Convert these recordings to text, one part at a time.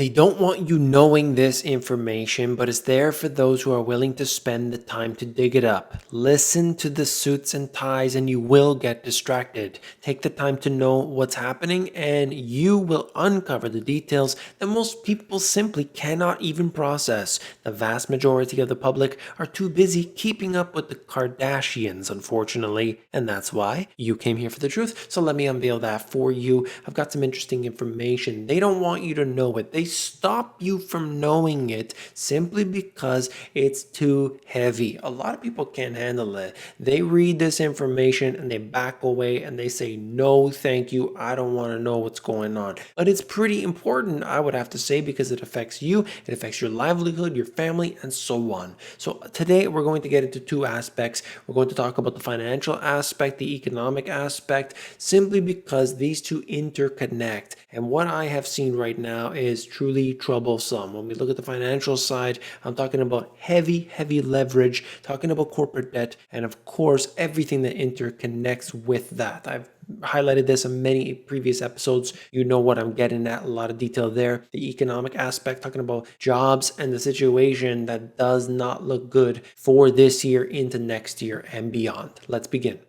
They don't want you knowing this information, but it's there for those who are willing to spend the time to dig it up. Listen to the suits and ties, and you will get distracted. Take the time to know what's happening, and you will uncover the details that most people simply cannot even process. The vast majority of the public are too busy keeping up with the Kardashians, unfortunately, and that's why you came here for the truth. So let me unveil that for you. I've got some interesting information. They don't want you to know it. They stop you from knowing it simply because it's too heavy. A lot of people can't handle it. They read this information and they back away and they say, no, thank you. I don't want to know what's going on. But it's pretty important, I would have to say, because it affects you, it affects your livelihood, your family, and so on. So today we're going to get into two aspects. We're going to talk about the financial aspect, the economic aspect, simply because these two interconnect. And what I have seen right now is truly troublesome. When we look at the financial side, I'm talking about heavy leverage, talking about corporate debt, and of course, everything that interconnects with that. I've highlighted this in many previous episodes. You know what I'm getting at, a lot of detail there. The economic aspect, talking about jobs and the situation that does not look good for this year into next year and beyond. Let's begin.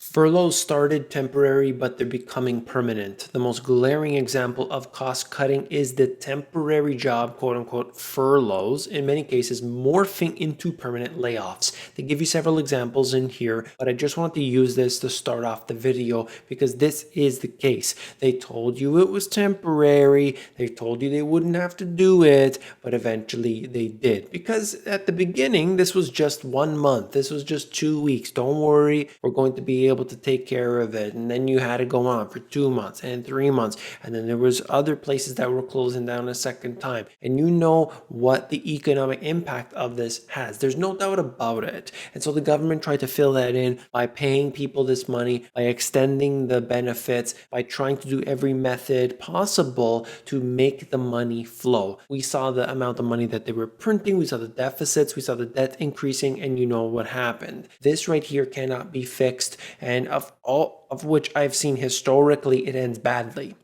Furloughs started temporary, but they're becoming permanent. The most glaring example of cost cutting is the temporary job, quote unquote, furloughs, in many cases morphing into permanent layoffs. They give you several examples in here, but I just want to use this to start off the video because this is the case. They told you it was temporary, they told you they wouldn't have to do it, but eventually they did. Because at the beginning, this was just 1 month, this was just 2 weeks. Don't worry, we're going to be able to take care of it. And then you had to go on for 2 months and 3 months, and then there was other places that were closing down a second time. And you know what the economic impact of this has. There's no doubt about it. And so the government tried to fill that in by paying people this money, by extending the benefits, by trying to do every method possible to make the money flow. We saw the amount of money that they were printing, we saw the deficits, we saw the debt increasing, and you know what happened. This right here cannot be fixed, and of all of which I've seen historically, it ends badly.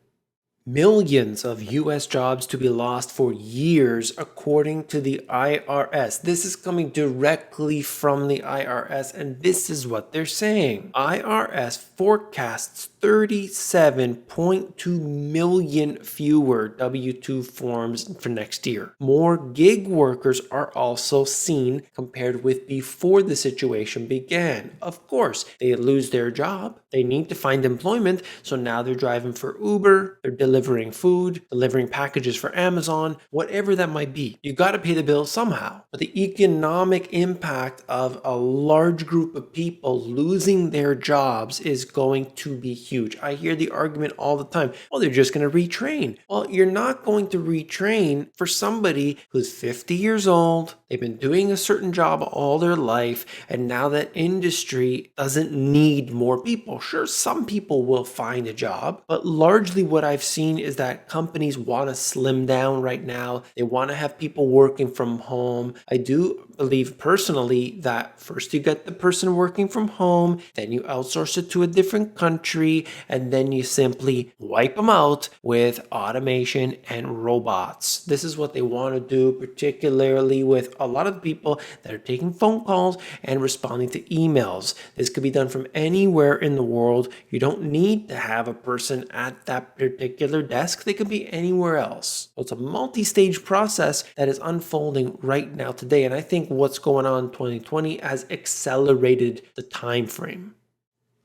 Millions of US jobs to be lost for years, according to the IRS. This is coming directly from the IRS, and this is what they're saying. IRS forecasts 37.2 million fewer W-2 forms for next year. More gig workers are also seen compared with before the situation began. Of course, they lose their job. They need to find employment, so now they're driving for Uber, they're delivering food, delivering packages for Amazon, whatever that might be. You got to pay the bill somehow. But the economic impact of a large group of people losing their jobs is going to be huge. I hear the argument all the time, well, they're just going to retrain. Well, you're not going to retrain for somebody who's 50 years old, they've been doing a certain job all their life, and now that industry doesn't need more people. Sure, some people will find a job, but largely what I've seen is that companies want to slim down right now. They want to have people working from home. I do believe personally that first you get the person working from home, then you outsource it to a different country, and then you simply wipe them out with automation and robots. This is what they want to do, particularly with a lot of people that are taking phone calls and responding to emails. This could be done from anywhere in the world. You don't need to have a person at that particular desk. They could be anywhere else. So it's a multi-stage process that is unfolding right now today. And I think what's going on in 2020 has accelerated the time frame.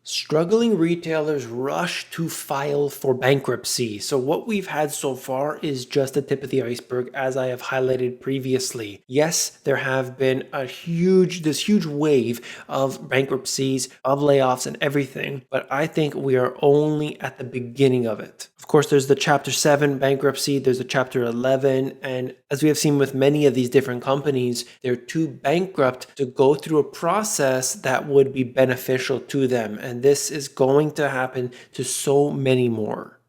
Struggling retailers rush to file for bankruptcy. So what we've had so far is just the tip of the iceberg, as I have highlighted previously. Yes, there have been this huge wave of bankruptcies, of layoffs and everything, but I think we are only at the beginning of it. Of course, there's the Chapter 7 bankruptcy, there's the Chapter 11, and as we have seen with many of these different companies, they're too bankrupt to go through a process that would be beneficial to them. And this is going to happen to so many more.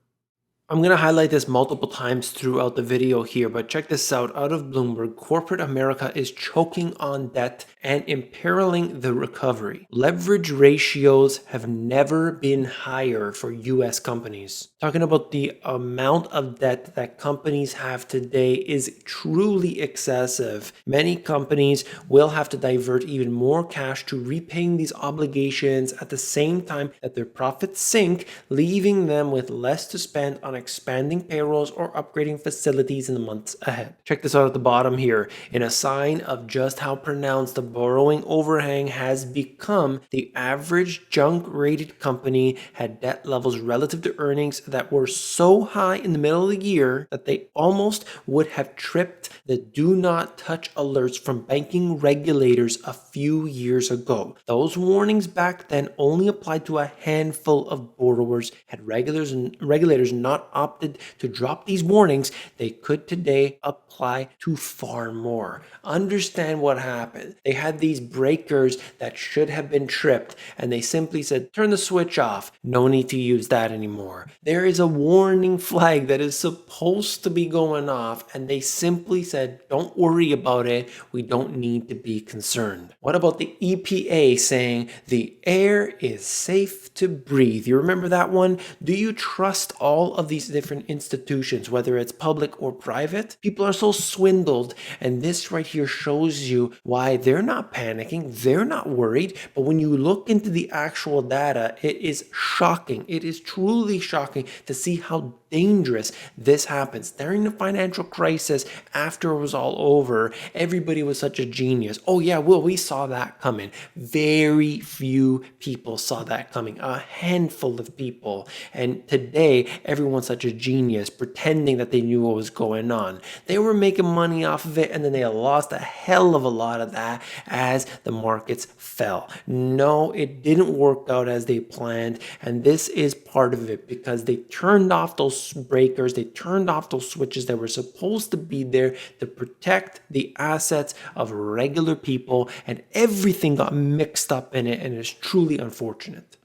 I'm going to highlight this multiple times throughout the video here, but check this out. Out of Bloomberg, corporate America is choking on debt and imperiling the recovery. Leverage ratios have never been higher for US companies. Talking about the amount of debt that companies have today is truly excessive. Many companies will have to divert even more cash to repaying these obligations at the same time that their profits sink, leaving them with less to spend on expanding payrolls or upgrading facilities in the months ahead. Check this out at the bottom here. In a sign of just how pronounced the borrowing overhang has become, the average junk-rated company had debt levels relative to earnings that were so high in the middle of the year that they almost would have tripped the do not touch alerts from banking regulators a few years ago. Those warnings back then only applied to a handful of borrowers. Had regulators not opted to drop these warnings, they could today apply to far more. Understand what happened. They had these breakers that should have been tripped, and they simply said, turn the switch off. No need to use that anymore. There is a warning flag that is supposed to be going off, and they simply said, don't worry about it. We don't need to be concerned. What about the EPA saying the air is safe to breathe? You remember that one? Do you trust all of these different institutions, whether it's public or private? People are so swindled, and this right here shows you why they're not panicking, they're not worried, but when you look into the actual data, it is shocking. It is truly shocking to see how dangerous this happens. During the financial crisis, after it was all over, everybody was such a genius. Oh yeah, well, we saw that coming. Very few people saw that coming, a handful of people. And today, everyone's such a genius, pretending that they knew what was going on. They were making money off of it, and then they lost a hell of a lot of that as the markets fell. No, it didn't work out as they planned, and this is part of it because they turned off those breakers, they turned off those switches that were supposed to be there to protect the assets of regular people, and everything got mixed up in it, and it's truly unfortunate.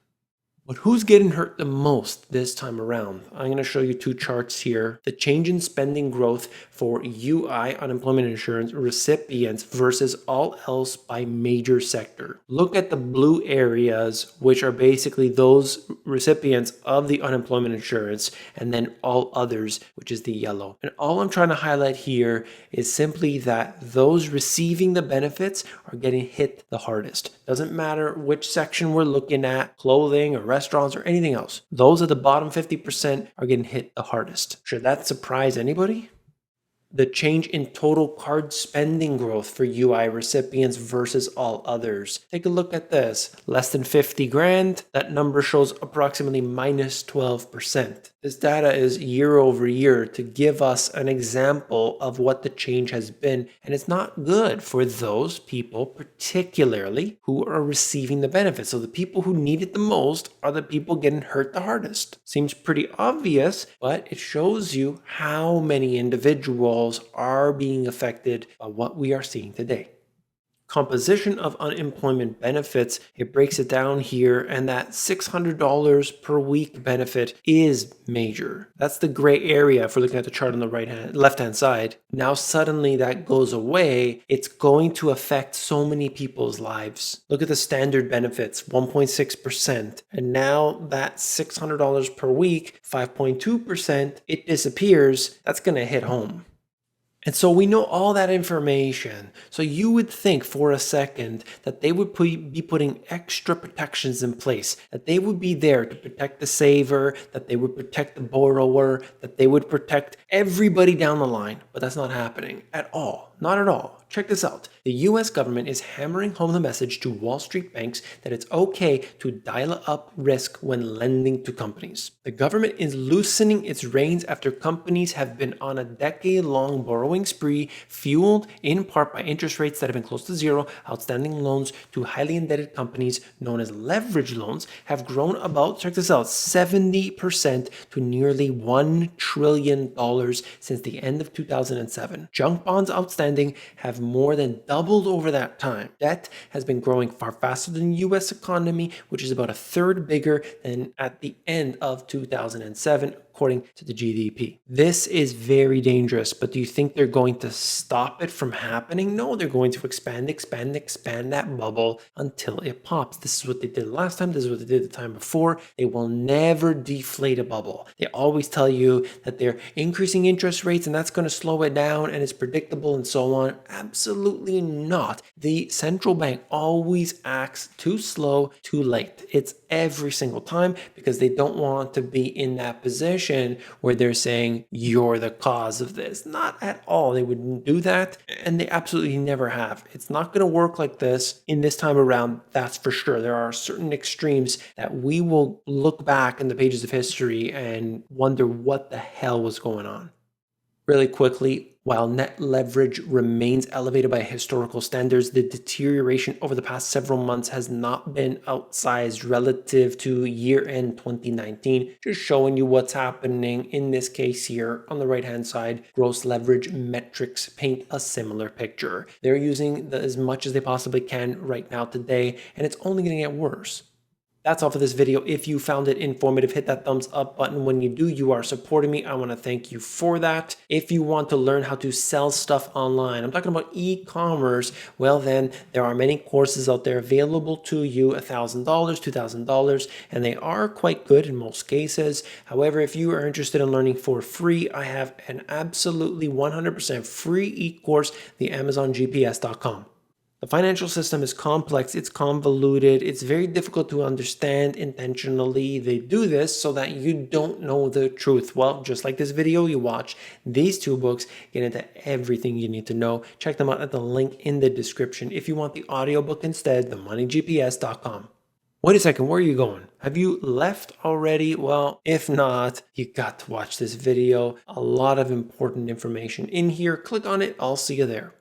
But who's getting hurt the most this time around? I'm going to show you two charts here. The change in spending growth for UI, unemployment insurance recipients versus all else by major sector. Look at the blue areas, which are basically those recipients of the unemployment insurance, and then all others, which is the yellow. And all I'm trying to highlight here is simply that those receiving the benefits are getting hit the hardest. Doesn't matter which section we're looking at, clothing or restaurants or anything else. Those at the bottom 50% are getting hit the hardest. Should that surprise anybody? The change in total card spending growth for UI recipients versus all others. Take a look at this. Less than 50 grand, that number shows approximately minus 12%. This data is year over year to give us an example of what the change has been, and it's not good for those people, particularly who are receiving the benefits. So the people who need it the most are the people getting hurt the hardest. Seems pretty obvious, but it shows you how many individuals are being affected by what we are seeing today. Composition of unemployment benefits, it breaks it down here, and that $600 per week benefit is major. That's the gray area if we're looking at the chart on the left-hand side. Now suddenly that goes away. It's going to affect so many people's lives. Look at the standard benefits, 1.6%. And now that $600 per week, 5.2%, it disappears. That's going to hit home. And so we know all that information. So you would think for a second that they would be putting extra protections in place, that they would be there to protect the saver, that they would protect the borrower, that they would protect everybody down the line. But that's not happening at all. Not at all. Check this out. The US government is hammering home the message to Wall Street banks that it's okay to dial up risk when lending to companies. The government is loosening its reins after companies have been on a decade-long borrowing spree, fueled in part by interest rates that have been close to zero. Outstanding loans to highly indebted companies, known as leverage loans, have grown about, check this out, 70% to nearly $1 trillion since the end of 2007. Junk bonds outstanding have more than doubled over that time. Debt has been growing far faster than the US economy, which is about a third bigger than at the end of 2007, according to the GDP. This is very dangerous, but do you think they're going to stop it from happening? No, they're going to expand that bubble until it pops. This is what they did last time. This is what they did the time before. They will never deflate a bubble. They always tell you that they're increasing interest rates and that's going to slow it down and it's predictable and so on. Absolutely not. The central bank always acts too slow, too late. It's every single time because they don't want to be in that position where they're saying you're the cause of this. Not at all. They wouldn't do that, and they absolutely never have. It's not going to work like this in this time around, that's for sure. There are certain extremes that we will look back in the pages of history and wonder what the hell was going on. Really quickly, while net leverage remains elevated by historical standards, the deterioration over the past several months has not been outsized relative to year-end 2019. Just showing you what's happening in this case here on the right-hand side. Gross leverage metrics paint a similar picture. They're using as much as they possibly can right now today, and it's only going to get worse. That's all for this video. If you found it informative, hit that thumbs up button. When you do, you are supporting me. I want to thank you for that. If you want to learn how to sell stuff online, I'm talking about e-commerce, well then, there are many courses out there available to you, $1,000, $2,000, and they are quite good in most cases. However, if you are interested in learning for free, I have an absolutely 100% free e-course, the AmazonGPS.com. The financial system is complex, it's convoluted, it's very difficult to understand intentionally. They do this so that you don't know the truth. Well, just like this video you watch, these two books get into everything you need to know. Check them out at the link in the description. If you want the audiobook instead, themoneygps.com. Wait a second, where are you going? Have you left already? Well, if not, you got to watch this video. A lot of important information in here. Click on it, I'll see you there.